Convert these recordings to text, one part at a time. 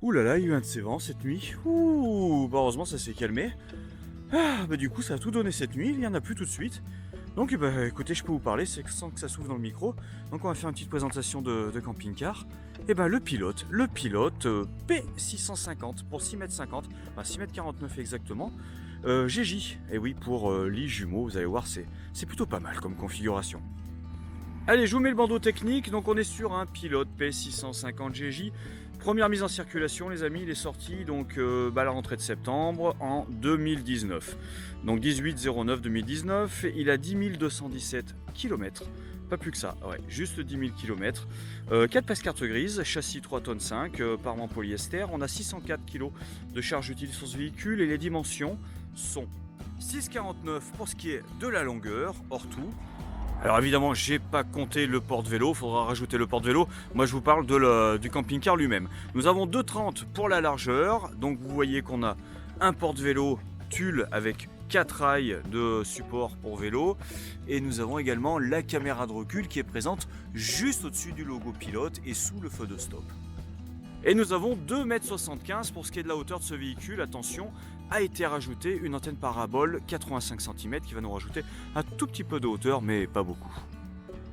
Ouh là là, il y a eu un de ces vents cette nuit. Ouh, bah heureusement ça s'est calmé. Ah, bah du coup ça a tout donné cette nuit, il n'y en a plus tout de suite. Donc bah écoutez, je peux vous parler sans que ça souffle dans le micro. Donc on va faire une petite présentation de camping-car. Et ben le pilote P650 pour 6,50 m, enfin 6,49 m exactement. GJ, et oui pour lit jumeaux, vous allez voir c'est plutôt pas mal comme configuration. Allez, je vous mets le bandeau technique, donc on est sur un pilote P650 GJ. Première mise en circulation les amis, il est sorti donc à la rentrée de septembre en 2019. Donc 18/09/2019, il a 10 217 km, pas plus que ça, ouais, juste 10 000 km. 4 places carte grise, châssis 3,5 tonnes, parement polyester, on a 604 kg de charge utile sur ce véhicule et les dimensions sont 6,49 pour ce qui est de la longueur, hors tout. Alors évidemment, j'ai pas compté le porte-vélo, il faudra rajouter le porte-vélo. Moi je vous parle du camping-car lui-même. Nous avons 2,30 pour la largeur, donc vous voyez qu'on a un porte-vélo tulle avec 4 rails de support pour vélo. Et nous avons également la caméra de recul qui est présente juste au-dessus du logo pilote et sous le feu de stop. Et nous avons 2,75 m pour ce qui est de la hauteur de ce véhicule. Attention, a été rajouté une antenne parabole 85 cm qui va nous rajouter un tout petit peu de hauteur, mais pas beaucoup.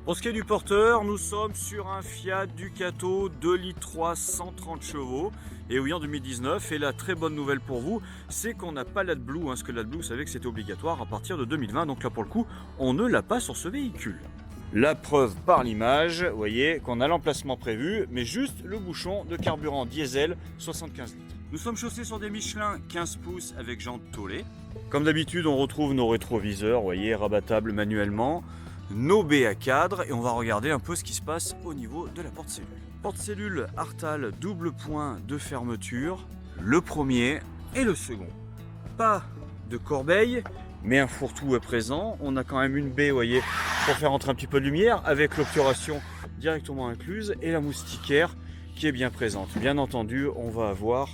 Pour ce qui est du porteur, nous sommes sur un Fiat Ducato 2,3 litres 130 chevaux. Et oui, en 2019. Et la très bonne nouvelle pour vous, c'est qu'on n'a pas l'AdBlue. Parce que l'AdBlue, vous savez que c'était obligatoire à partir de 2020. Donc là, pour le coup, on ne l'a pas sur ce véhicule. La preuve par l'image, vous voyez qu'on a l'emplacement prévu, mais juste le bouchon de carburant diesel 75 litres. Nous sommes chaussés sur des Michelin 15 pouces avec jantes tôlées. Comme d'habitude, on retrouve nos rétroviseurs, vous voyez, rabattables manuellement, nos baies à cadre, et on va regarder un peu ce qui se passe au niveau de la porte-cellule. Porte-cellule Artal double point de fermeture, le premier et le second. Pas de corbeille, mais un fourre-tout est présent. On a quand même une baie, vous voyez, pour faire entrer un petit peu de lumière, avec l'obturation directement incluse, et la moustiquaire qui est bien présente. Bien entendu, on va avoir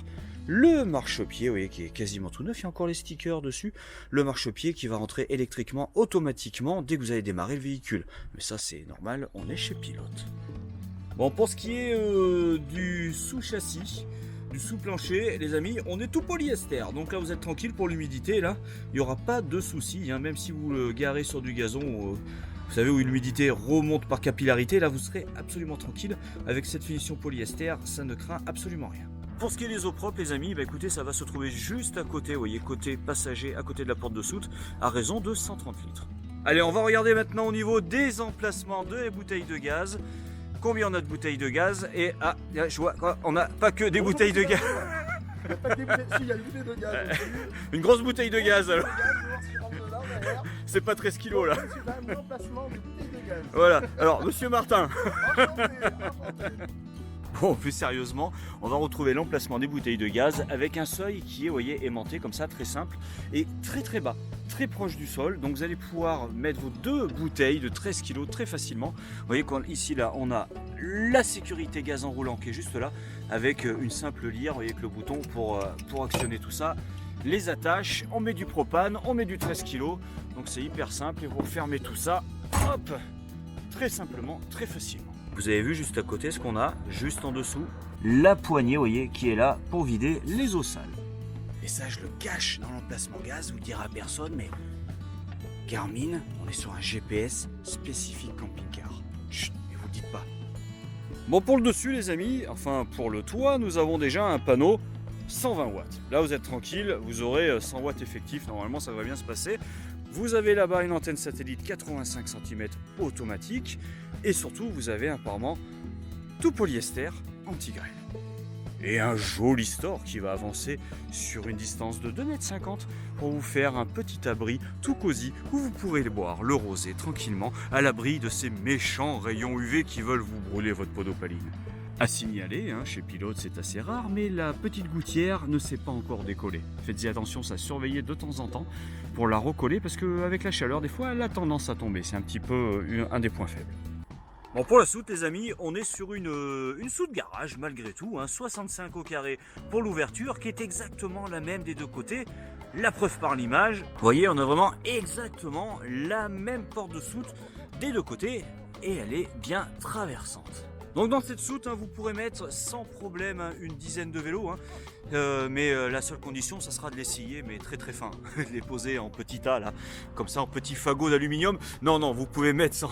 le marchepied, vous voyez, qui est quasiment tout neuf, il y a encore les stickers dessus. Le marchepied qui va rentrer électriquement, automatiquement, dès que vous allez démarrer le véhicule. Mais ça, c'est normal, on est chez Pilote. Bon, pour ce qui est du sous-châssis, du sous-plancher, les amis, on est tout polyester. Donc là, vous êtes tranquille pour l'humidité. Là, il n'y aura pas de souci, hein, même si vous le garez sur du gazon, vous savez, où l'humidité remonte par capillarité. Là, vous serez absolument tranquille. Avec cette finition polyester, ça ne craint absolument rien. Pour ce qui est des eaux propres, les amis, bah écoutez, ça va se trouver juste à côté, vous voyez, côté passager, à côté de la porte de soute, à raison de 130 litres. Allez, on va regarder maintenant au niveau des emplacements de bouteilles de gaz. Combien on a de bouteilles de gaz? Et ah, je vois, on n'a pas que des bouteilles de gaz. Il n'y a pas que des bouteilles, si, il y a une bouteille de gaz aussi. Une grosse bouteille de gaz alors. Derrière. C'est pas 13 kilos là. C'est quand même l'emplacement des bouteilles de gaz. Voilà, alors monsieur Martin. Enchanté, enchanté. Bon, plus sérieusement, on va retrouver l'emplacement des bouteilles de gaz avec un seuil qui est, vous voyez, aimanté comme ça, très simple et très bas, très proche du sol. Donc vous allez pouvoir mettre vos deux bouteilles de 13 kg très facilement. Vous voyez qu'ici, là, on a la sécurité gaz enroulant qui est juste là, avec une simple lyre, vous voyez, avec le bouton pour actionner tout ça. Les attaches, on met du propane, on met du 13 kg. Donc c'est hyper simple et vous fermez tout ça, hop, très simplement, très facilement. Vous avez vu juste à côté ce qu'on a, juste en dessous, la poignée, vous voyez, qui est là pour vider les eaux sales. Et ça, je le cache dans l'emplacement gaz, vous le dira à personne, mais Garmin, on est sur un GPS spécifique camping-car. Chut, mais vous le dites pas. Bon, pour le dessus, les amis, enfin pour le toit, nous avons déjà un panneau 120 watts. Là, vous êtes tranquille, vous aurez 100 watts effectifs, normalement ça va bien se passer. Vous avez là-bas une antenne satellite 85 cm automatique et surtout vous avez un parement tout polyester anti-grêle. Et un joli store qui va avancer sur une distance de 2,50 m pour vous faire un petit abri tout cosy où vous pourrez boire le rosé tranquillement à l'abri de ces méchants rayons UV qui veulent vous brûler votre peau d'opaline. À signaler, hein, chez Pilote c'est assez rare, mais la petite gouttière ne s'est pas encore décollée. Faites-y attention, ça surveiller de temps en temps pour la recoller parce qu'avec la chaleur, des fois, elle a tendance à tomber. C'est un petit peu un des points faibles. Bon, pour la soute, les amis, on est sur une soute garage malgré tout, hein, 65 au carré pour l'ouverture qui est exactement la même des deux côtés. La preuve par l'image, vous voyez, on a vraiment exactement la même porte de soute des deux côtés et elle est bien traversante. Donc dans cette soute, hein, vous pourrez mettre sans problème hein, une dizaine de vélos, hein. Mais la seule condition, ça sera de les scier, mais très très fin, de les poser en petits tas là, comme ça en petits fagots d'aluminium. Non, vous pouvez mettre sans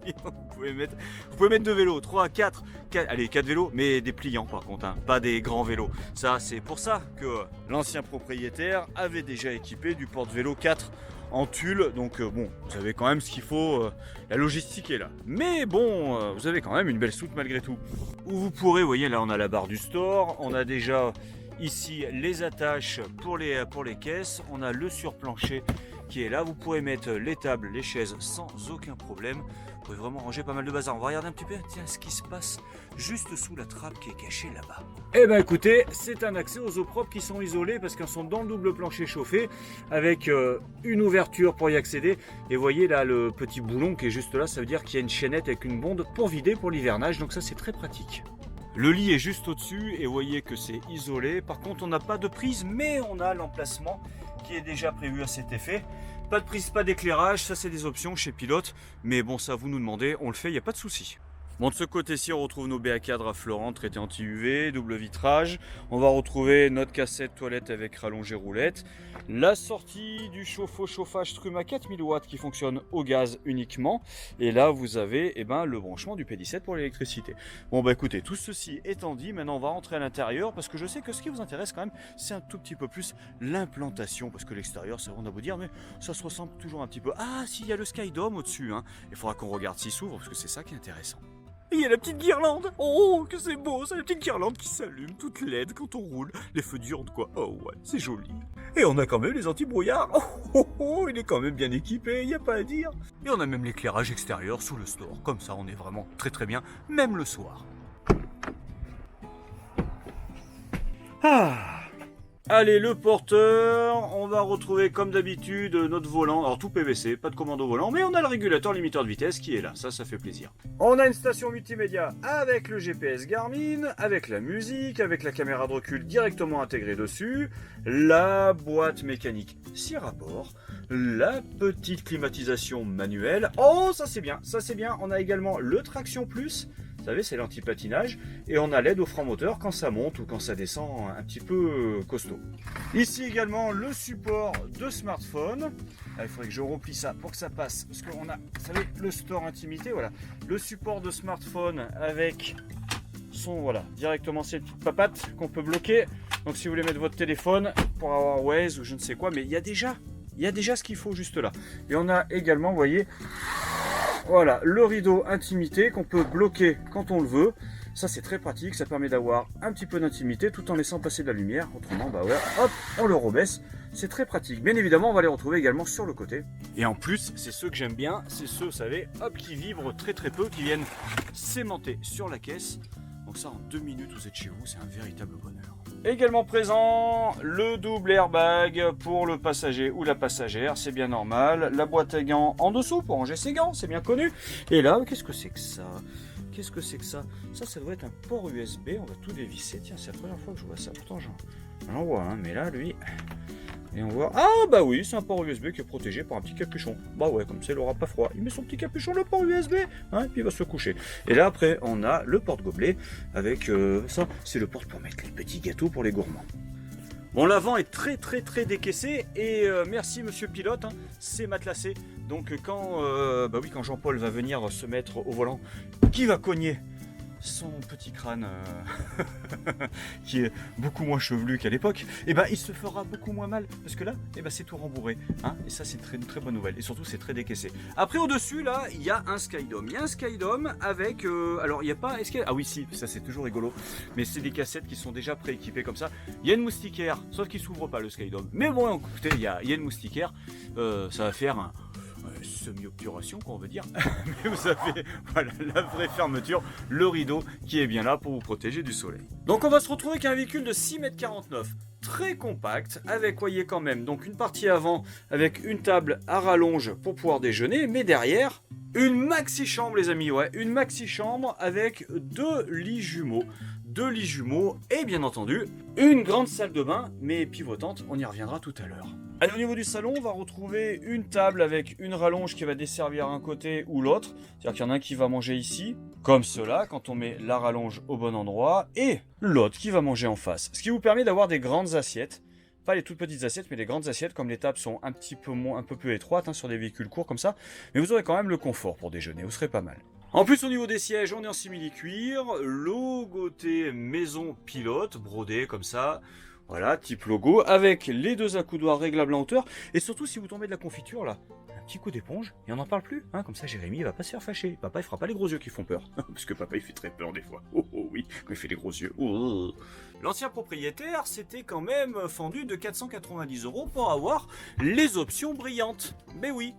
rien, vous pouvez mettre 2 vélos, 3, 4, allez 4 vélos, mais des pliants par contre, hein, pas des grands vélos. Ça, c'est pour ça que l'ancien propriétaire avait déjà équipé du porte-vélo 4 en tulle, donc bon, vous avez quand même ce qu'il faut, la logistique est là. Mais bon, vous avez quand même une belle soute malgré tout. Où vous pourrez, vous voyez, là on a la barre du store, on a déjà ici les attaches pour les caisses, on a le surplancher qui est là, vous pourrez mettre les tables, les chaises sans aucun problème. Vous pouvez vraiment ranger pas mal de bazar. On va regarder un petit peu tiens, ce qui se passe juste sous la trappe qui est cachée là-bas. Eh ben écoutez, c'est un accès aux eaux propres qui sont isolées parce qu'elles sont dans le double plancher chauffé avec une ouverture pour y accéder. Et vous voyez là le petit boulon qui est juste là, ça veut dire qu'il y a une chaînette avec une bonde pour vider pour l'hivernage. Donc ça c'est très pratique. Le lit est juste au-dessus et vous voyez que c'est isolé. Par contre on n'a pas de prise mais on a l'emplacement qui est déjà prévu à cet effet. Pas de prise, pas d'éclairage, ça c'est des options chez Pilote. Mais bon ça vous nous demandez, on le fait, il n'y a pas de souci. Bon, de ce côté-ci, on retrouve nos baies à cadre à Florent, traités anti-UV, double vitrage. On va retrouver notre cassette toilette avec rallongée roulette. La sortie du chauffe-eau chauffage Struma 4000 watts qui fonctionne au gaz uniquement. Et là, vous avez le branchement du P17 pour l'électricité. Bon, bah écoutez, tout ceci étant dit, maintenant on va rentrer à l'intérieur parce que je sais que ce qui vous intéresse quand même, c'est un tout petit peu plus l'implantation. Parce que l'extérieur, c'est vrai, on a beau dire, mais ça se ressemble toujours un petit peu. Ah, s'il y a le Sky Dome au-dessus, hein. Il faudra qu'on regarde s'il s'ouvre parce que c'est ça qui est intéressant. Et il y a la petite guirlande. Oh, que c'est beau, c'est la petite guirlande qui s'allume toute laide quand on roule. Les feux d'urne, quoi. Oh ouais, c'est joli. Et on a quand même les anti-brouillards. Oh, il est quand même bien équipé, il n'y a pas à dire. Et on a même l'éclairage extérieur sous le store. Comme ça, on est vraiment très très bien, même le soir. Ah. Allez, le porteur, on va retrouver comme d'habitude notre volant, alors tout PVC, pas de commande au volant, mais on a le régulateur limiteur de vitesse qui est là, ça fait plaisir. On a une station multimédia avec le GPS Garmin, avec la musique, avec la caméra de recul directement intégrée dessus, la boîte mécanique 6 rapports, la petite climatisation manuelle, oh ça c'est bien, on a également le traction plus. Vous savez, c'est l'anti-patinage. Et on a l'aide au frein moteur quand ça monte ou quand ça descend un petit peu costaud. Ici également le support de smartphone. Il faudrait que je replie ça pour que ça passe. Parce qu'on a, vous savez, le store intimité. Voilà. Le support de smartphone avec son, voilà, directement ces petites papates qu'on peut bloquer. Donc si vous voulez mettre votre téléphone pour avoir Waze ou je ne sais quoi. Mais il y a déjà ce qu'il faut juste là. Et on a également, vous voyez... Voilà, le rideau intimité qu'on peut bloquer quand on le veut. Ça c'est très pratique, ça permet d'avoir un petit peu d'intimité tout en laissant passer de la lumière. Autrement, bah ouais, hop, on le rebaisse. C'est très pratique. Bien évidemment, on va les retrouver également sur le côté. Et en plus, c'est ceux que j'aime bien, c'est ceux, vous savez, hop, qui vibrent très très peu, qui viennent s'aimanter sur la caisse. Donc ça, en 2 minutes, vous êtes chez vous, c'est un véritable bonheur. Également présent, le double airbag pour le passager ou la passagère, c'est bien normal. La boîte à gants en dessous pour ranger ses gants, c'est bien connu. Et là, qu'est-ce que c'est que ça? Qu'est-ce que c'est que ça? Ça doit être un port USB, on va tout dévisser. Tiens, c'est la première fois que je vois ça. Pourtant, j'en vois un, mais là, lui... Et on voit... Ah bah oui, c'est un port USB qui est protégé par un petit capuchon. Bah ouais, comme ça il aura pas froid. Il met son petit capuchon, le port USB, hein, et puis il va se coucher. Et là après, on a le porte-gobelet avec ça. C'est le porte pour mettre les petits gâteaux pour les gourmands. Bon, l'avant est très très très décaissé et merci monsieur pilote, hein, c'est matelassé. Donc quand, quand Jean-Paul va venir se mettre au volant, qui va cogner son petit crâne qui est beaucoup moins chevelu qu'à l'époque, et il se fera beaucoup moins mal parce que là c'est tout rembourré, hein, et ça c'est une très bonne nouvelle et surtout c'est très décaissé. Après au dessus là il y a un Skydome, avec alors il n'y a pas, ah oui si, ça c'est toujours rigolo, mais c'est des cassettes qui sont déjà prééquipées comme ça. Il y a une moustiquaire, sauf qu'il s'ouvre pas le Skydome, mais bon écoutez il y a une moustiquaire, ça va faire un semi-obturation, quoi, on veut dire. Mais vous avez voilà, la vraie fermeture, le rideau qui est bien là pour vous protéger du soleil. Donc on va se retrouver avec un véhicule de 6,49 m, très compact, avec, voyez quand même, donc une partie avant avec une table à rallonge pour pouvoir déjeuner, mais derrière, une maxi-chambre les amis, ouais, une maxi-chambre avec 2 lits jumeaux. 2 lits jumeaux et bien entendu, une grande salle de bain, mais pivotante, on y reviendra tout à l'heure. Allez, au niveau du salon, on va retrouver une table avec une rallonge qui va desservir un côté ou l'autre. C'est-à-dire qu'il y en a un qui va manger ici, comme cela, quand on met la rallonge au bon endroit, et l'autre qui va manger en face. Ce qui vous permet d'avoir des grandes assiettes. Pas les toutes petites assiettes, mais les grandes assiettes, comme les tables sont un peu plus étroites, sur des véhicules courts comme ça. Mais vous aurez quand même le confort pour déjeuner, vous serez pas mal. En plus, au niveau des sièges, on est en simili-cuir, logoté maison pilote, brodé comme ça. Voilà, type logo, avec les deux accoudoirs réglables en hauteur. Et surtout, si vous tombez de la confiture, là, un petit coup d'éponge, et on n'en parle plus. Comme ça, Jérémy, il va pas se faire fâcher. Papa, il fera pas les gros yeux qui font peur. Parce que papa, il fait très peur des fois. Oh, oh oui, quand il fait les gros yeux. Oh. L'ancien propriétaire s'était quand même fendu de 490 € pour avoir les options brillantes. Mais oui,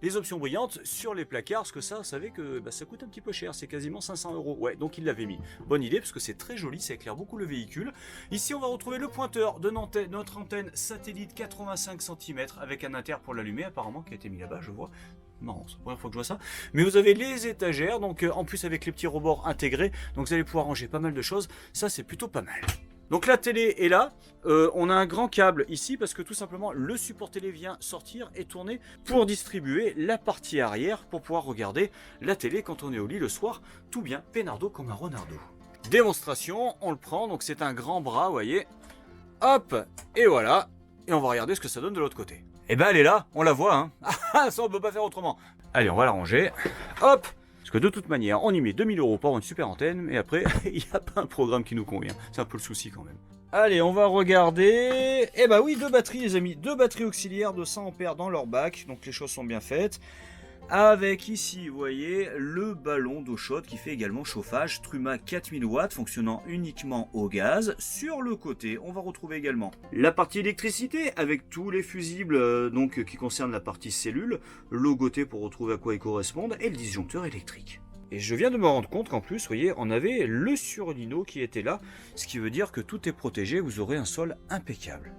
les options brillantes sur les placards, parce que ça, vous savez que ça coûte un petit peu cher, c'est quasiment 500 €. Ouais, donc il l'avait mis. Bonne idée, parce que c'est très joli, ça éclaire beaucoup le véhicule. Ici, on va retrouver le pointeur de notre antenne satellite 85 cm, avec un inter pour l'allumer, apparemment, qui a été mis là-bas, je vois. Non, c'est la première fois que je vois ça. Mais vous avez les étagères, donc en plus avec les petits rebords intégrés, donc vous allez pouvoir ranger pas mal de choses. Ça, c'est plutôt pas mal. Donc la télé est là, on a un grand câble ici parce que tout simplement le support télé vient sortir et tourner pour distribuer la partie arrière pour pouvoir regarder la télé quand on est au lit le soir, tout bien peinardo comme un renardo. Démonstration, on le prend, donc c'est un grand bras, vous voyez, hop, et voilà, et on va regarder ce que ça donne de l'autre côté. Et ben elle est là, on la voit, ça on peut pas faire autrement. Allez, on va la ranger, hop. Parce que de toute manière, on y met 2000 € pour avoir une super antenne, mais après, il n'y a pas un programme qui nous convient. C'est un peu le souci quand même. Allez, on va regarder. Eh bah oui, deux batteries les amis, deux batteries auxiliaires de 100 ampères dans leur bac, donc les choses sont bien faites. Avec ici, vous voyez, le ballon d'eau chaude qui fait également chauffage Truma 4000 watts fonctionnant uniquement au gaz. Sur le côté, on va retrouver également la partie électricité avec tous les fusibles donc qui concernent la partie cellule, logoté pour retrouver à quoi ils correspondent et le disjoncteur électrique. Et je viens de me rendre compte qu'en plus, vous voyez, on avait le surlino qui était là, ce qui veut dire que tout est protégé, vous aurez un sol impeccable.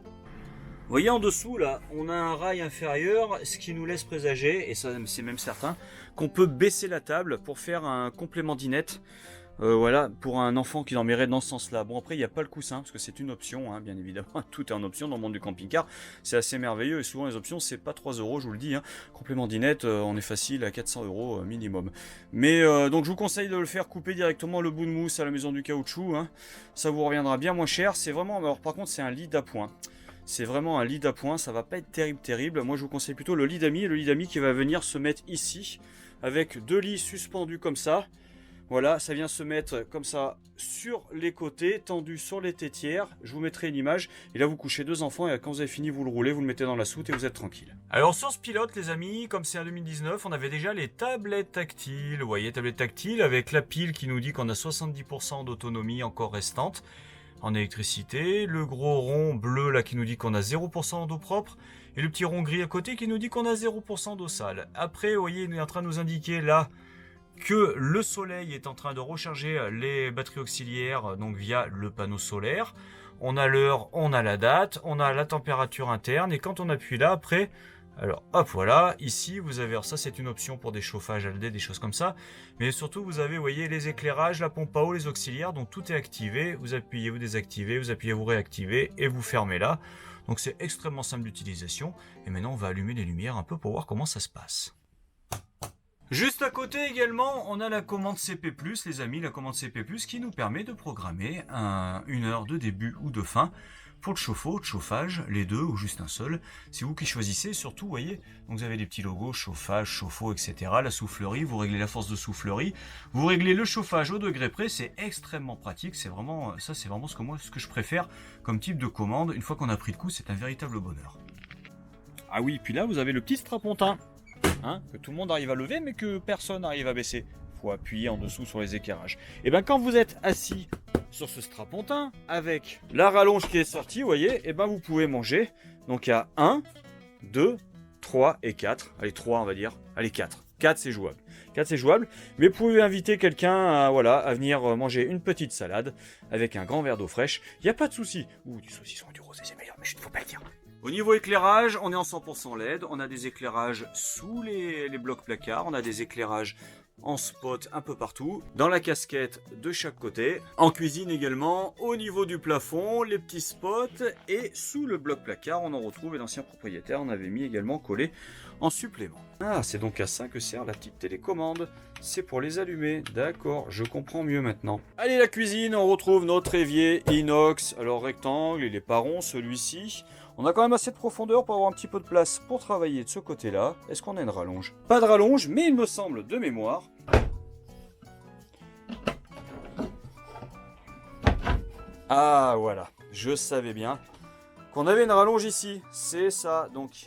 Vous voyez en dessous là, on a un rail inférieur, ce qui nous laisse présager, et ça c'est même certain, qu'on peut baisser la table pour faire un complément dinette. Voilà, pour un enfant qui dormirait dans ce sens-là. Bon après il n'y a pas le coussin, parce que c'est une option, bien évidemment, tout est en option dans le monde du camping-car. C'est assez merveilleux, et souvent les options c'est pas 3 €, je vous le dis. Complément dinette, on est facile à 400 € minimum. Mais donc je vous conseille de le faire couper directement le bout de mousse à la maison du caoutchouc. Ça vous reviendra bien moins cher, c'est vraiment... Alors par contre c'est un lit d'appoint. C'est vraiment un lit d'appoint, ça va pas être terrible. Moi je vous conseille plutôt le lit d'amis qui va venir se mettre ici, avec deux lits suspendus comme ça. Voilà, ça vient se mettre comme ça sur les côtés, tendu sur les tétières. Je vous mettrai une image. Et là, vous couchez deux enfants et quand vous avez fini, vous le roulez, vous le mettez dans la soute et vous êtes tranquille. Alors sur ce pilote, les amis, comme c'est un 2019, on avait déjà les tablettes tactiles. Vous voyez, tablettes tactiles avec la pile qui nous dit qu'on a 70% d'autonomie encore restante en électricité. Le gros rond bleu là qui nous dit qu'on a 0% d'eau propre. Et le petit rond gris à côté qui nous dit qu'on a 0% d'eau sale. Après, vous voyez, il est en train de nous indiquer là que le soleil est en train de recharger les batteries auxiliaires donc via le panneau solaire. On a l'heure, on a la date, on a la température interne et quand on appuie là après, alors hop voilà, ici vous avez, alors ça c'est une option pour des chauffages ALD, des choses comme ça, mais surtout vous avez, vous voyez, les éclairages, la pompe à eau, les auxiliaires, donc tout est activé, vous appuyez, vous désactivez, vous appuyez, vous réactivez et vous fermez là. Donc c'est extrêmement simple d'utilisation et maintenant on va allumer les lumières un peu pour voir comment ça se passe. Juste à côté également, on a la commande CP+, les amis, la commande CP+, qui nous permet de programmer une heure de début ou de fin pour le chauffe-eau, le chauffage, les deux ou juste un seul. C'est vous qui choisissez, surtout, vous voyez, donc vous avez des petits logos, chauffage, chauffe-eau, etc. La soufflerie, vous réglez la force de soufflerie, vous réglez le chauffage au degré près, c'est extrêmement pratique, c'est vraiment, ça c'est vraiment ce que je préfère comme type de commande. Une fois qu'on a pris le coup, c'est un véritable bonheur. Ah oui, puis là, vous avez le petit strapontin. Que tout le monde arrive à lever mais que personne n'arrive à baisser. Il faut appuyer en dessous sur les éclairages. Et bien quand vous êtes assis sur ce strapontin avec la rallonge qui est sortie, vous voyez, et ben vous pouvez manger. Donc il y a 1, 2, 3 et 4. Allez 3 on va dire. Allez 4. 4 c'est jouable. 4 c'est jouable. Mais vous pouvez inviter quelqu'un à venir manger une petite salade avec un grand verre d'eau fraîche. Il n'y a pas de souci. Ou du saucisson et du rosé c'est meilleur mais je ne faut pas le dire. Au niveau éclairage, on est en 100% LED, on a des éclairages sous les blocs placards, on a des éclairages en spot un peu partout, dans la casquette de chaque côté, en cuisine également, au niveau du plafond, les petits spots, et sous le bloc placard, on en retrouve, et l'ancien propriétaire en avait mis également collé en supplément. Ah, c'est donc à ça que sert la petite télécommande, c'est pour les allumer, d'accord, je comprends mieux maintenant. Allez, la cuisine, on retrouve notre évier inox, alors rectangle, il est pas rond celui-ci. On a quand même assez de profondeur pour avoir un petit peu de place pour travailler de ce côté-là. Est-ce qu'on a une rallonge? Pas de rallonge, mais il me semble de mémoire. Ah voilà, je savais bien qu'on avait une rallonge ici. C'est ça, donc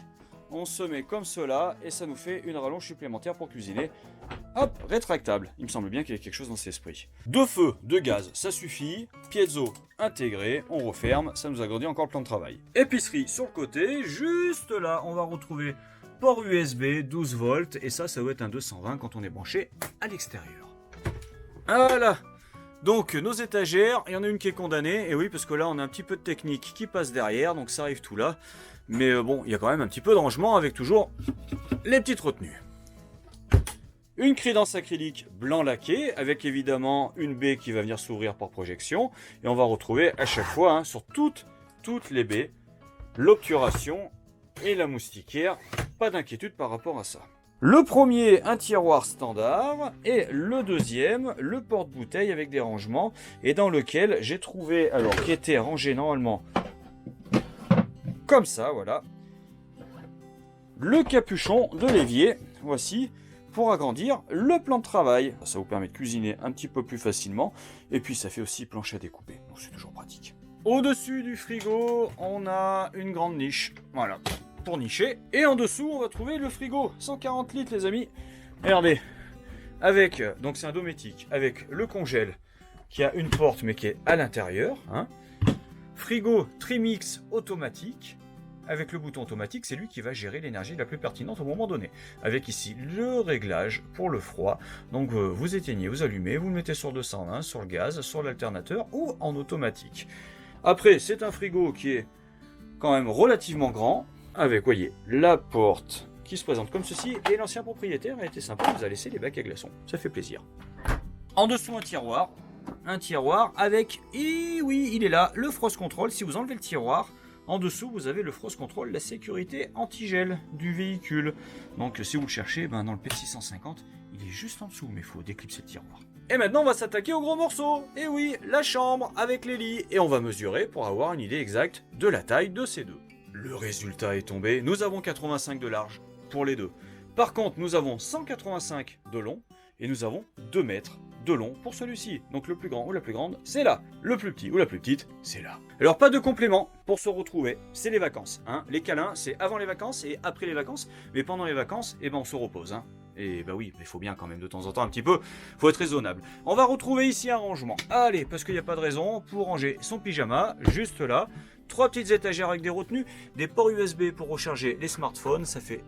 on se met comme cela et ça nous fait une rallonge supplémentaire pour cuisiner. Hop, rétractable. Il me semble bien qu'il y a quelque chose dans cet esprit. Deux feux, deux gaz, ça suffit. Piezo intégré, on referme, ça nous agrandit encore le plan de travail. Épicerie sur le côté, juste là, on va retrouver port USB 12 volts et ça doit être un 220 quand on est branché à l'extérieur. Voilà. Donc nos étagères, il y en a une qui est condamnée, et oui parce que là on a un petit peu de technique qui passe derrière, donc ça arrive tout là. Mais bon, il y a quand même un petit peu de rangement avec toujours les petites retenues. Une credence acrylique blanc laqué, avec évidemment une baie qui va venir s'ouvrir par projection. Et on va retrouver à chaque fois, sur toutes les baies, l'obturation et la moustiquaire. Pas d'inquiétude par rapport à ça. Le premier, un tiroir standard, et le deuxième, le porte-bouteille avec des rangements, et dans lequel j'ai trouvé, alors qui était rangé normalement comme ça, voilà, le capuchon de l'évier, voici, pour agrandir le plan de travail. Ça vous permet de cuisiner un petit peu plus facilement, et puis ça fait aussi planche à découper, donc c'est toujours pratique. Au-dessus du frigo, on a une grande niche, voilà, pour nicher. Et en dessous, on va trouver le frigo, 140 litres les amis. Regardez, avec, donc c'est un dométique, avec le congèle, qui a une porte mais qui est à l'intérieur. Hein. Frigo Trimix automatique. Avec le bouton automatique, c'est lui qui va gérer l'énergie la plus pertinente au moment donné. Avec ici le réglage pour le froid. Donc vous éteignez, vous allumez, vous le mettez sur 220, sur le gaz, sur l'alternateur ou en automatique. Après, c'est un frigo qui est quand même relativement grand. Avec, voyez, la porte qui se présente comme ceci. Et l'ancien propriétaire a été sympa, il nous a laissé les bacs à glaçons. Ça fait plaisir. En dessous, un tiroir. Un tiroir avec, et oui, il est là, le frost control. Si vous enlevez le tiroir, en dessous, vous avez le frost control, la sécurité anti-gel du véhicule. Donc, si vous le cherchez, dans le P650, il est juste en dessous, mais il faut déclipser le tiroir. Et maintenant, on va s'attaquer au gros morceau. Et oui, la chambre avec les lits. Et on va mesurer pour avoir une idée exacte de la taille de ces deux. Le résultat est tombé. Nous avons 85 de large pour les deux. Par contre, nous avons 185 de long et nous avons 2 mètres de long pour celui-ci. Donc le plus grand ou la plus grande, c'est là. Le plus petit ou la plus petite, c'est là. Alors pas de complément pour se retrouver, c'est les vacances. Hein. Les câlins, c'est avant les vacances et après les vacances. Mais pendant les vacances, on se repose. Hein. Et bah oui, il faut bien quand même de temps en temps un petit peu, faut être raisonnable. On va retrouver ici un rangement. Allez, parce qu'il n'y a pas de raison pour ranger son pyjama, juste là. 3 petites étagères avec des retenues, des ports USB pour recharger les smartphones, ça fait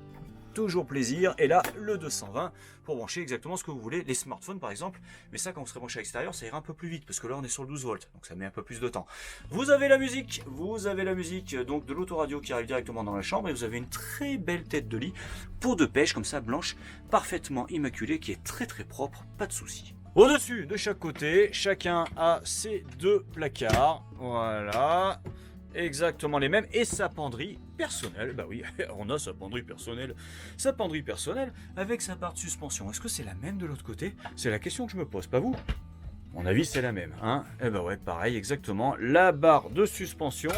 toujours plaisir. Et là, le 220 pour brancher exactement ce que vous voulez, les smartphones par exemple. Mais ça, quand vous serez branché à l'extérieur, ça ira un peu plus vite parce que là, on est sur le 12 volts, donc ça met un peu plus de temps. Vous avez la musique, donc de l'autoradio qui arrive directement dans la chambre, et vous avez une très belle tête de lit pour de pêche comme ça, blanche, parfaitement immaculée, qui est très très propre, pas de souci. Au-dessus, de chaque côté, chacun a ses 2 placards, voilà. Exactement les mêmes, et sa penderie personnelle, bah oui, on a sa penderie personnelle avec sa barre de suspension. Est-ce que c'est la même de l'autre côté? C'est la question que je me pose, pas vous? À mon avis, c'est la même, hein? Eh bah ouais, pareil, exactement, la barre de suspension,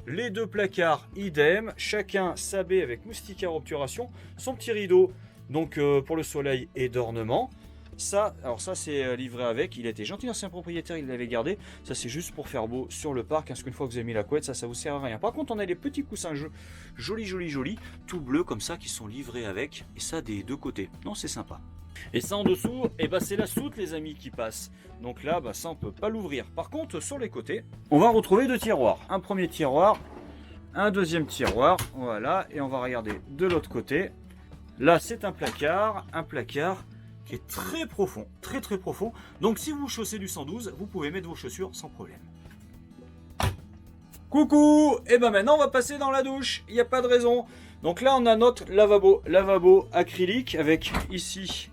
les 2 placards idem, chacun sa baie avec moustiquaire obturation, son petit rideau, donc pour le soleil et d'ornement. Ça, alors ça c'est livré avec, il a été gentil l'ancien propriétaire, il l'avait gardé. Ça c'est juste pour faire beau sur le parc, parce qu'une fois que vous avez mis la couette, ça vous sert à rien. Par contre on a les petits coussins jolis, tout bleus comme ça, qui sont livrés avec, et ça des 2 côtés. Non, c'est sympa. Et ça en dessous, c'est la soute les amis qui passe. Donc là, ça on peut pas l'ouvrir. Par contre sur les côtés, on va retrouver 2 tiroirs. Un premier tiroir, un deuxième tiroir, voilà, et on va regarder de l'autre côté. Là c'est un placard qui est très profond, très profond. Donc si vous chaussez du 112, vous pouvez mettre vos chaussures sans problème. Coucou! Et ben maintenant on va passer dans la douche, il n'y a pas de raison. Donc là on a notre lavabo acrylique avec ici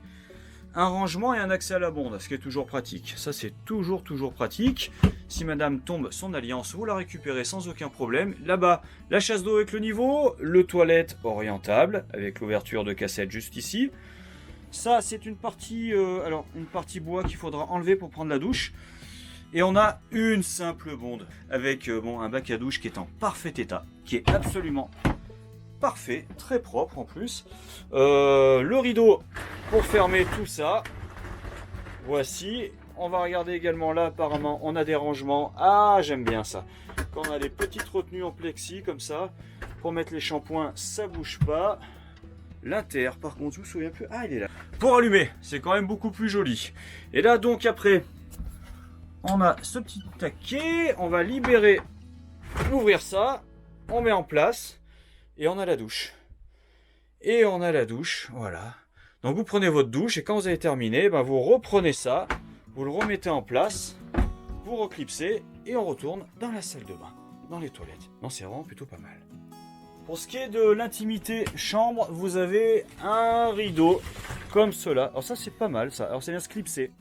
un rangement et un accès à la bonde, ce qui est toujours pratique. Ça c'est toujours pratique. Si madame tombe son alliance, vous la récupérez sans aucun problème. Là-bas, la chasse d'eau avec le niveau, le toilette orientable avec l'ouverture de cassette juste ici. Ça c'est une partie, une partie bois qu'il faudra enlever pour prendre la douche. Et on a une simple bonde avec un bac à douche qui est en parfait état, qui est absolument parfait, très propre en plus. Le rideau pour fermer tout ça. Voici. On va regarder également là, apparemment, on a des rangements. Ah, j'aime bien ça. Quand on a des petites retenues en plexi comme ça, pour mettre les shampoings, ça bouge pas. L'inter, par contre, je me souviens plus. Ah, il est là. Pour allumer, c'est quand même beaucoup plus joli. Et là, donc, après, on a ce petit taquet. On va libérer, ouvrir ça. On met en place. Et on a la douche. Et on a la douche, voilà. Donc, vous prenez votre douche et quand vous avez terminé, ben, vous reprenez ça. Vous le remettez en place. Vous reclipsez et on retourne dans la salle de bain, dans les toilettes. Non, c'est vraiment plutôt pas mal. Pour ce qui est de l'intimité chambre, vous avez un rideau comme cela. Alors ça c'est pas mal ça. Alors ça vient se clipser.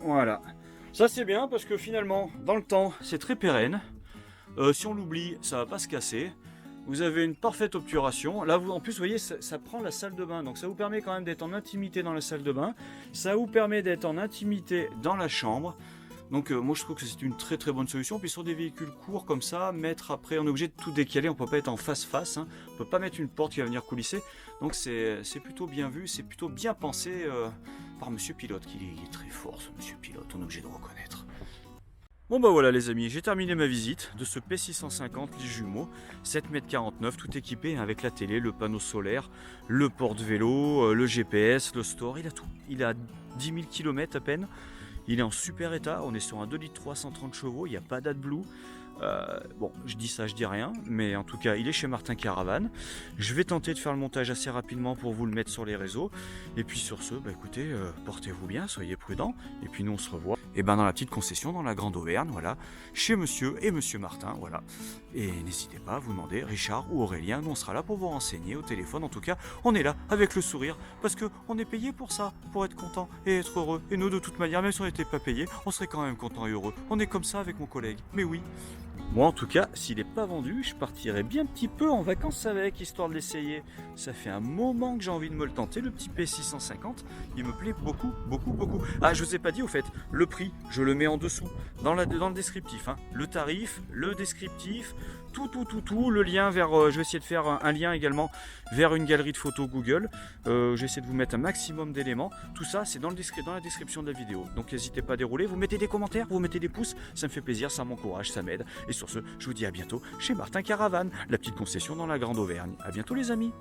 Voilà. Ça c'est bien parce que finalement, dans le temps, c'est très pérenne. Si on l'oublie, ça va pas se casser. Vous avez une parfaite obturation. Là, en plus, vous voyez, ça prend la salle de bain. Donc ça vous permet quand même d'être en intimité dans la salle de bain. Ça vous permet d'être en intimité dans la chambre. Donc moi je trouve que c'est une très bonne solution. Puis sur des véhicules courts comme ça, mettre après, on est obligé de tout décaler, on peut pas être en face-face, hein. On peut pas mettre une porte qui va venir coulisser. Donc c'est plutôt bien vu, c'est plutôt bien pensé par Monsieur Pilote, qui est très fort ce Monsieur Pilote, on est obligé de reconnaître. Bon bah voilà les amis, j'ai terminé ma visite de ce P650, les jumeaux, 7,49 m, tout équipé avec la télé, le panneau solaire, le porte-vélo, le GPS, le store, il a tout. Il a 10 000 km à peine. Il est en super état, on est sur un 2,3 litres 130 chevaux, il n'y a pas d'AdBlue. Bon, je dis ça, je dis rien, mais en tout cas, il est chez Martin Caravane. Je vais tenter de faire le montage assez rapidement pour vous le mettre sur les réseaux. Et puis sur ce, bah écoutez, portez-vous bien, soyez prudents. Et puis nous, on se revoit dans la petite concession, dans la Grande Auvergne, voilà, chez Monsieur et Monsieur Martin, voilà. Et n'hésitez pas à vous demander, Richard ou Aurélien, nous on sera là pour vous renseigner au téléphone. En tout cas, on est là avec le sourire, parce que on est payé pour ça, pour être content et être heureux. Et nous, de toute manière, même si on n'était pas payé, on serait quand même content et heureux. On est comme ça avec mon collègue, mais oui. Moi en tout cas, s'il n'est pas vendu, je partirai bien un petit peu en vacances avec, histoire de l'essayer. Ça fait un moment que j'ai envie de me le tenter, le petit P650, il me plaît beaucoup. Ah, je vous ai pas dit au fait, le prix, je le mets en dessous, dans le descriptif, hein. Le tarif, le descriptif, tout, le lien vers, je vais essayer de faire un lien également vers une galerie de photos Google. J'essaie de vous mettre un maximum d'éléments. Tout ça, c'est dans la description de la vidéo. Donc n'hésitez pas à dérouler, vous mettez des commentaires, vous mettez des pouces, ça me fait plaisir, ça m'encourage, ça m'aide. Et sur ce, je vous dis à bientôt chez Martin Caravane, la petite concession dans la Grande Auvergne. À bientôt les amis.